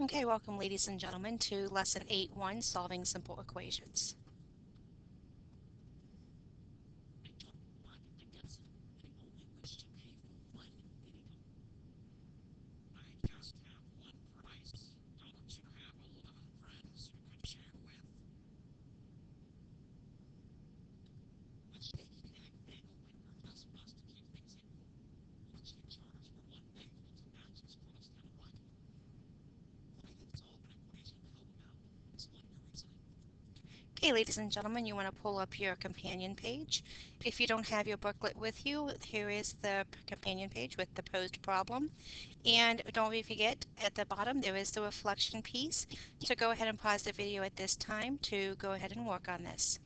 Okay, welcome ladies and gentlemen to Lesson 8.1, Solving Simple Equations. Okay, ladies and gentlemen, you want to pull up your companion page. If you don't have your booklet with you, here is the companion page with the posed problem. And don't forget, at the bottom there is the reflection piece. So go ahead and pause the video at this time to go ahead and work on this.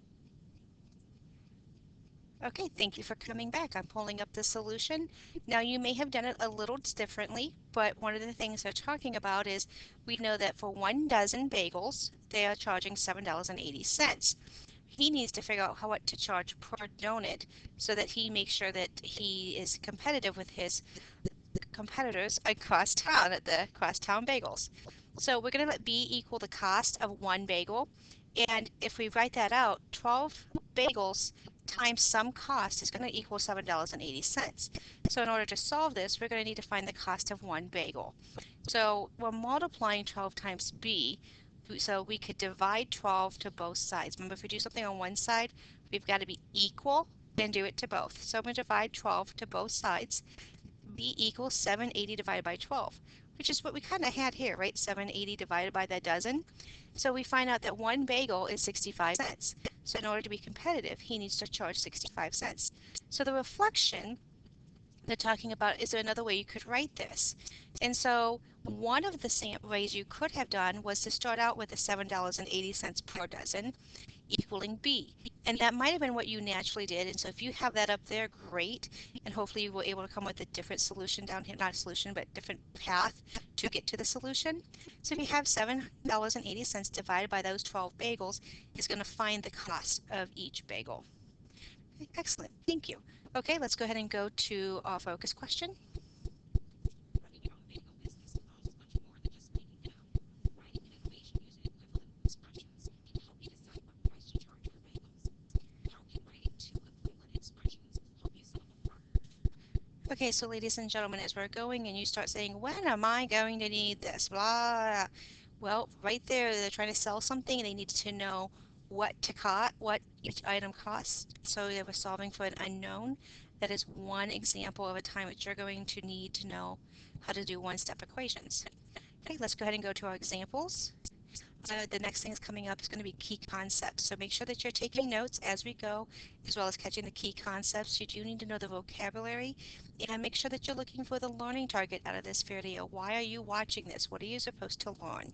Okay, thank you for coming back. I'm pulling up the solution. Now you may have done it a little differently, but one of the things they're talking about is we know that for 1 dozen bagels, they are charging $7.80. He needs to figure out what to charge per donut so that he makes sure that he is competitive with his competitors across town at the crosstown bagels. So we're going to let B equal the cost of one bagel. And if we write that out, 12 bagels times some cost is going to equal $7.80. So in order to solve this, we're going to need to find the cost of one bagel. So we're multiplying 12 times B, so we could divide 12 to both sides. Remember, if we do something on one side, we've got to be equal and do it to both. So I'm going to divide 12 to both sides. B equals 780 divided by 12, which is what we kind of had here, right? 780 divided by that dozen. So we find out that one bagel is 65 cents. So in order to be competitive, he needs to charge 65 cents. So the reflection they're talking about, is there another way you could write this? And so one of the ways you could have done was to start out with the $7.80 per dozen equaling B. And that might have been what you naturally did. And so if you have that up there, great. And hopefully you were able to come with a different solution down here, not a solution, but different path to get to the solution. So if you have $7.80 divided by those 12 bagels, is going to find the cost of each bagel. Excellent, thank you. Okay, let's go ahead and go to our focus question. Okay, so ladies and gentlemen, as we're going and you start saying, when am I going to need this? Blah. Well, right there, they're trying to sell something and they need to know what to cost, what each item costs. So they were solving for an unknown. That is one example of a time that you're going to need to know how to do one-step equations. Okay, let's go ahead and go to our examples. The next thing is coming up is going to be key concepts. So make sure that you're taking notes as we go, as well as catching the key concepts. You do need to know the vocabulary, and make sure that you're looking for the learning target out of this video. Why are you watching this? What are you supposed to learn?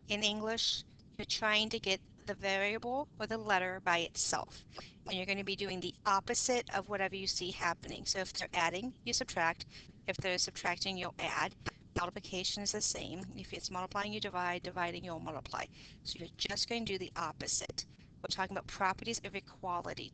In English, you're trying to get the variable or the letter by itself. And you're going to be doing the opposite of whatever you see happening. So if they're adding, you subtract. If they're subtracting, you'll add. Multiplication is the same. If it's multiplying, you divide. Dividing, you'll multiply. So you're just going to do the opposite. We're talking about properties of equality.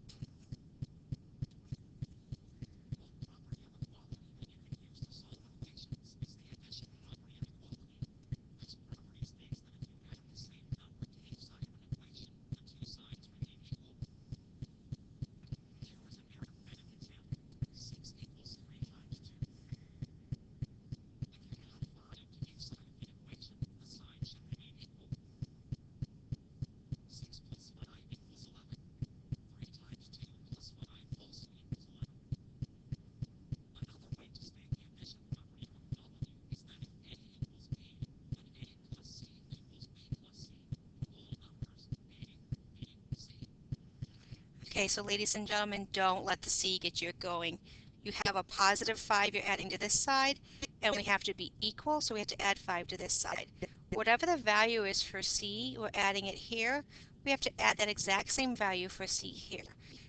Okay, so ladies and gentlemen, don't let the C get you going. You have a positive 5 you're adding to this side, and we have to be equal, so we have to add 5 to this side. Whatever the value is for C, we're adding it here. We have to add that exact same value for C here.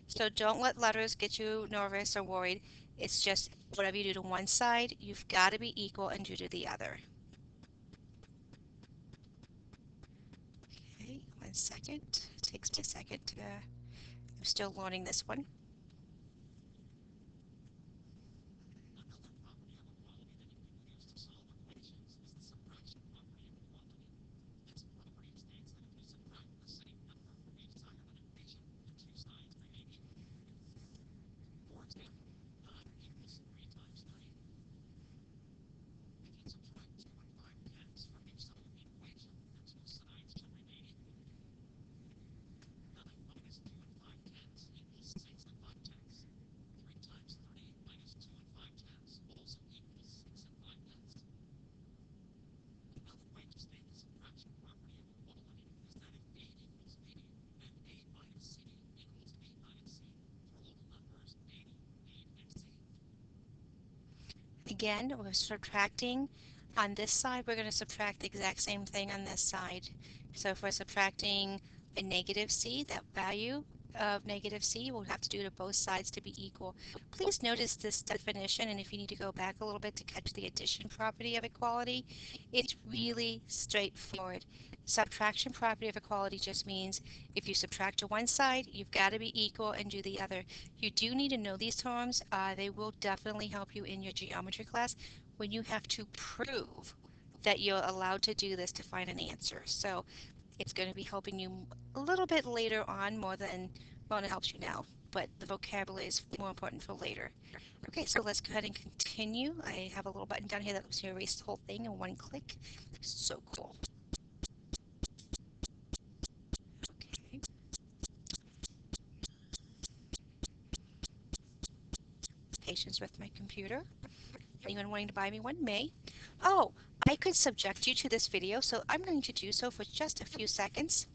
So don't let letters get you nervous or worried. It's just whatever you do to one side, you've got to be equal and do to the other. second. It takes me a second. I'm still loading this one. Again, we're subtracting. On this side, we're going to subtract the exact same thing on this side. So if we're subtracting a negative c, that value of negative c, we'll have to do to both sides to be equal. Please notice this definition, and if you need to go back a little bit to catch the addition property of equality, it's really straightforward. Subtraction property of equality just means if you subtract to one side, you've got to be equal and do the other. You do need to know these terms. They will definitely help you in your geometry class when you have to prove that you're allowed to do this to find an answer. So it's going to be helping you a little bit later on more than, well, it helps you now, but the vocabulary is more important for later. Okay, so let's go ahead and continue. I have a little button down here that lets you erase the whole thing in one click. So cool. Okay. Patience with my computer. Anyone wanting to buy me one may. Oh, I could subject you to this video, so I'm going to do so for just a few seconds.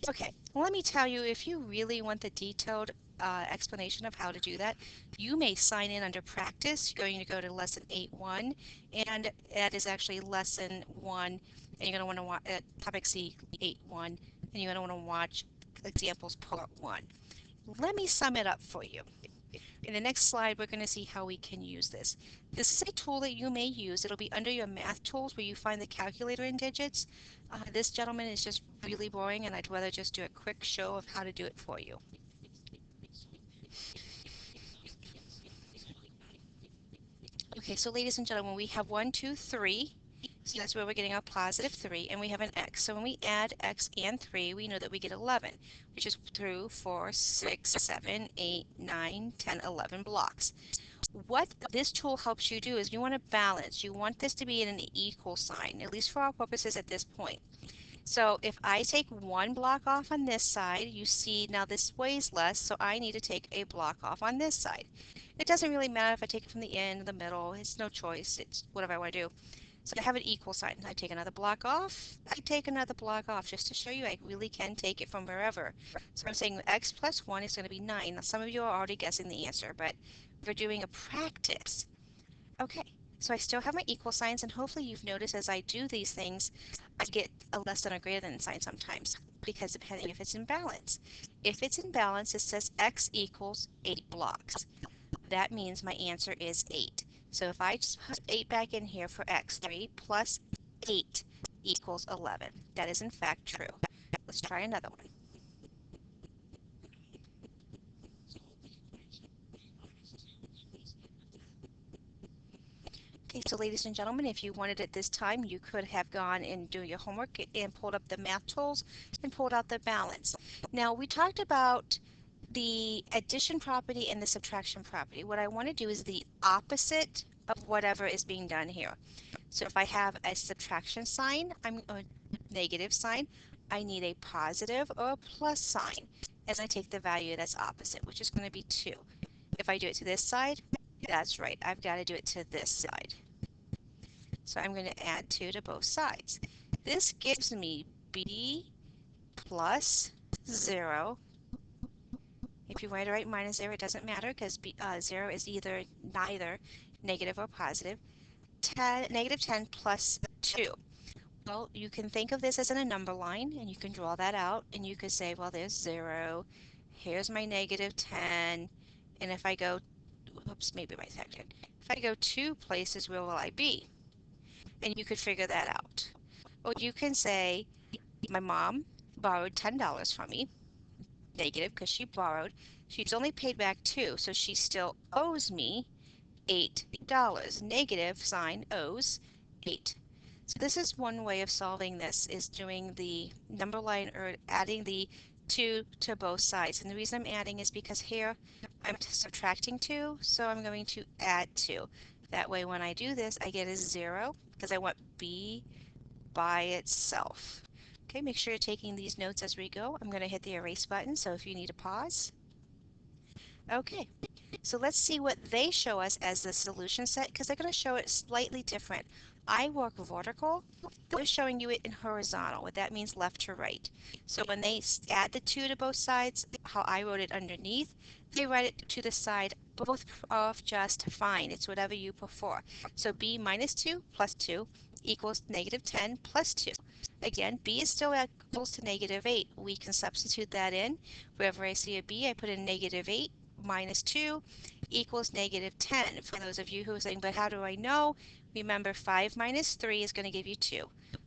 Okay, let me tell you, if you really want the detailed explanation of how to do that, you may sign in under practice. You're going to go to lesson 8.1, and that is actually lesson 1, and you're going to want to watch topic C 8.1, and you're going to want to watch examples part 1. Let me sum it up for you. In the next slide, we're going to see how we can use this. This is a tool that you may use. It'll be under your math tools where you find the calculator and digits. This gentleman is just really boring, and I'd rather just do a quick show of how to do it for you. Okay, so ladies and gentlemen, we have 1, 2, 3. So that's where we're getting our positive 3, and we have an x. So when we add x and 3, we know that we get 11, which is through 4, 6, 7, 8, 9, 10, 11 blocks. What this tool helps you do is you want to balance. You want this to be in an equal sign, at least for our purposes at this point. So if I take one block off on this side, you see now this weighs less, so I need to take a block off on this side. It doesn't really matter if I take it from the end, the middle, it's no choice, it's whatever I want to do. So I have an equal sign. I take another block off, I take another block off, just to show you I really can take it from wherever. So I'm saying x plus 1 is going to be 9. Now some of you are already guessing the answer, but we're doing a practice. Okay, so I still have my equal signs, and hopefully you've noticed as I do these things, I get a less than or greater than sign sometimes, because depending if it's in balance. If it's in balance, it says x equals 8 blocks. That means my answer is 8. So if I just put 8 back in here for x, 3 plus 8 equals 11. That is in fact true. Let's try another one. Okay, so ladies and gentlemen, if you wanted it this time, you could have gone and do your homework and pulled up the math tools and pulled out the balance. Now, we talked about the addition property and the subtraction property. What I want to do is the opposite of whatever is being done here. So if I have a subtraction sign, I'm a negative sign, I need a positive or a plus sign as I take the value that's opposite, which is going to be 2. If I do it to this side, that's right, I've got to do it to this side. So I'm going to add 2 to both sides. This gives me b plus 0. If you write it right minus 0, it doesn't matter because 0 is either neither negative or positive. Negative 10 plus 2. Well, you can think of this as in a number line, and you can draw that out, and you could say, well, there's 0. Here's my negative 10. And if I go, oops, maybe my second. If I go 2 places, where will I be? and you could figure that out. Or you can say, my mom borrowed $10 from me, negative because she borrowed. She's only paid back 2, so she still owes me $8. Negative sign owes 8. So this is one way of solving this, is doing the number line or adding the 2 to both sides. And the reason I'm adding is because here I'm subtracting 2, so I'm going to add 2. That way when I do this, I get a 0 because I want B by itself. Okay, make sure you're taking these notes as we go. I'm going to hit the erase button, so if you need a pause. Okay, so let's see what they show us as the solution set, because they're going to show it slightly different. I work vertical, they're showing you it in horizontal, what that means left to right. So when they add the 2 to both sides, how I wrote it underneath, they write it to the side both of just fine. It's whatever you prefer. So B minus 2 plus 2 equals negative 10 plus 2. Again, B is still equals to negative 8. We can substitute that in. Wherever I see a B, I put in negative 8 minus 2 equals negative 10. For those of you who are saying, but how do I know? Remember, 5 minus 3 is going to give you 2.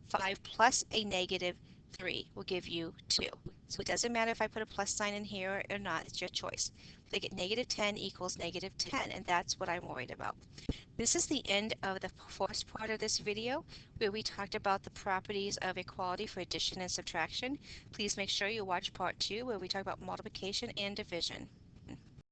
5 plus a negative 3 will give you 2. So it doesn't matter if I put a plus sign in here or not. It's your choice. They get negative 10 equals negative 10, and that's what I'm worried about. This is the end of the first part of this video where we talked about the properties of equality for addition and subtraction. Please make sure you watch part 2 where we talk about multiplication and division.